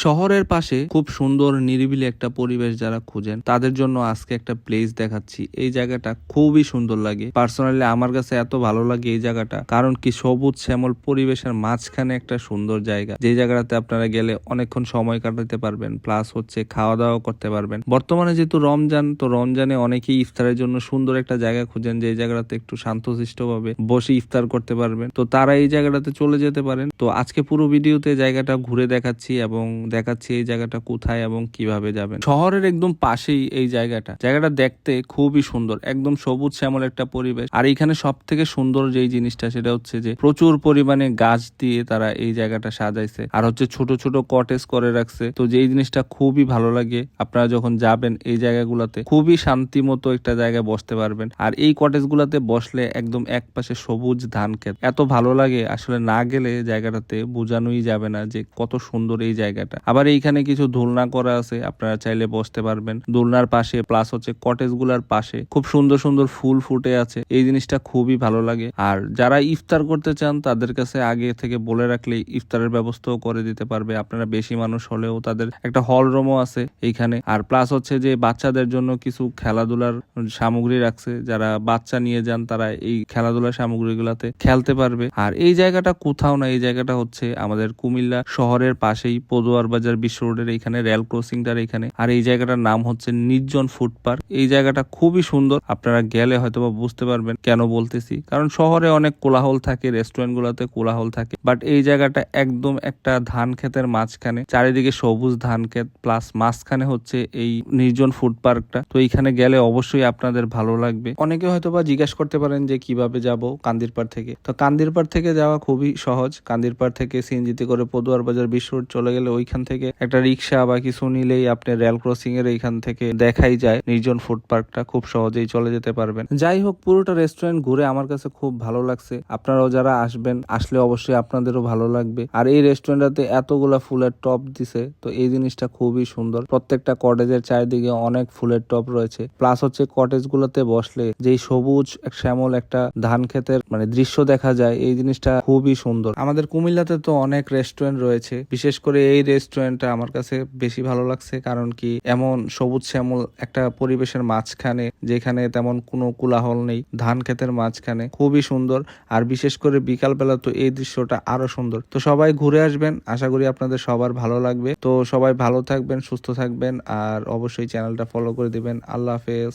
শহরের পাশে খুব সুন্দর নিরিবিলি একটা পরিবেশ যারা খুঁজেন তাদের জন্য আজকে একটা প্লেস দেখাচ্ছি। এই জায়গাটা খুবই সুন্দর লাগে, পার্সোনালি আমার কাছে এত ভালো লাগে এই জায়গাটা, কারণ কি সবুজ শ্যামল পরিবেশের মাঝখানে একটা সুন্দর জায়গা, যে জায়গাটাতে আপনারা গেলে অনেকক্ষণ সময় কাটাতে পারবেন, প্লাস হচ্ছে খাওয়া দাওয়া করতে পারবেন। বর্তমানে যেহেতু রমজান, তো রমজানে অনেকেই ইফতারের জন্য সুন্দর একটা জায়গা খুঁজেন, যে জায়গাটাতে একটু শান্তশিষ্ট ভাবে বসে ইফতার করতে পারবেন, তো তারা এই জায়গাটাতে চলে যেতে পারেন। তো আজকে পুরো ভিডিওতে জায়গাটা ঘুরে দেখাচ্ছি এবং দেখাচ্ছি এই জায়গাটা কোথায় এবং কিভাবে যাবেন। শহরের একদম পাশেই এই জায়গাটা দেখতে খুবই সুন্দর, একদম সবুজ শ্যামল একটা পরিবেশ। আর এখানে সব থেকে সুন্দর যেই জিনিসটা সেটা হচ্ছে যে প্রচুর পরিমাণে গাছ দিয়ে তারা এই জায়গাটা সাজাইছে, আর হচ্ছে ছোট ছোট কটেজ করে রাখছে। তো যেই জিনিসটা খুবই ভালো লাগে, আপনারা যখন যাবেন এই জায়গাগুলোতে খুবই শান্তি মতো একটা জায়গায় বসতে পারবেন। আর এই কটেজ গুলাতে বসলে একদম এক পাশে সবুজ ধান ক্ষেত, এত ভালো লাগে আসলে না গেলে জায়গাটাতে বোঝানোই যাবে না যে কত সুন্দর এই জায়গাটা। আবার এইখানে কিছু দোলনা করা আছে, আপনারা চাইলে বসতে পারবেন দোলনার পাশে, প্লাস হচ্ছে কটেজ গুলার পাশে খুব সুন্দর সুন্দর ফুল ফুটে আছে। এই জিনিসটা খুবই ভালো লাগে। আর যারা ইফতার করতে চান তাদের কাছে আগে থেকে বলে রাখলে ইফতারের ব্যবস্থাও করে দিতে পারবে। আপনারা বেশি মানুষ হলেও তাদের একটা হল রুমও আছে এইখানে। আর প্লাস হচ্ছে যে বাচ্চাদের জন্য কিছু খেলাধুলার সামগ্রী রাখছে, যারা বাচ্চা নিয়ে যান তারা এই খেলাধুলার সামগ্রীগুলাতে খেলতে পারবে। আর এই জায়গাটা কোথাও না, এই জায়গাটা হচ্ছে আমাদের কুমিল্লা শহরের পাশেই পদুয়ার বাজার বিশ্ব রোডের এইখানে, রেল ক্রসিংটার এইখানে। আর এই জায়গাটার নাম হচ্ছে নির্জন ফুড পার্ক। এই জায়গাটা খুবই সুন্দর, আপনারা গেলে হয়তোবা বুঝতে পারবেন কেন বলতেছি, কারণ শহরে অনেক কোলাহল থাকে, রেস্টুরেন্ট গুলাতে কোলাহল থাকে, বাট এই জায়গাটা একদম একটা ধান ক্ষেতের মাঝখানে, চারিদিকে সবুজ ধান ক্ষেত, প্লাস মাঝখানে হচ্ছে এই নির্জন ফুড পার্কটা। তো এইখানে গেলে অবশ্যই আপনাদের ভালো লাগবে। অনেকে হয়তোবা জিজ্ঞাসা করতে পারেন যে কিভাবে যাব কান্দিরপাড় থেকে। তো কান্দিরপাড় থেকে যাওয়া খুবই সহজ। কান্দিরপাড় থেকে সিএনজিতে করে পদুয়ার বাজার বিশ্ব রোড চলে গেলে ওইখান থেকে একটা রিক্সা বা কিছু নিলেই আপনি রেল ক্রসিং এর এইখান থেকে দেখাই যায় নির্জন ফুড পার্কটা, খুব সহজেই চলে যেতে পারবেন। যাই হোক, পুরোটা রেস্টুরেন্ট ঘুরে আমার কাছে খুব ভালো লাগছে। আপনারাও যারা আসবেন, আসলে অবশ্যই আপনাদেরও ভালো লাগবে। আর এই রেস্টুরেন্টটাতে এতগুলা ফুলের টপ দিছে, তো এই জিনিসটা খুবই সুন্দর। প্রত্যেকটা কটেজের চারিদিকে অনেক ফুলের টপ রয়েছে, প্লাস হচ্ছে কটেজ গুলোতে বসলে যেই সবুজ শ্যামল একটা ধান ক্ষেতের দৃশ্য দেখা যায়, এই জিনিসটা খুবই সুন্দর। আমাদের কুমিল্লাতে তো অনেক রেস্টুরেন্ট রয়েছে, বিশেষ করে এই রেস্টুরেন্টটা আমার কাছে বেশি ভালো লাগছে, কারণ কি এমন সবুজ শ্যামল একটা পরিবেশের মাঝখানে, যেখানে তেমন কোনো কোলাহল নেই, ধান ক্ষেতের মাঝখানে, খুবই সুন্দর। আর বিশেষ করে বিকাল বেলা তো এই দৃশ্যটা আরো সুন্দর। তো সবাই ঘুরে আসবেন, আশা করি আপনাদের সবার ভালো লাগবে। তো সবাই ভালো থাকবেন, সুস্থ থাকবেন, আর অবশ্যই চ্যানেলটা ফলো করে দিবেন। আল্লাহ হাফেজ।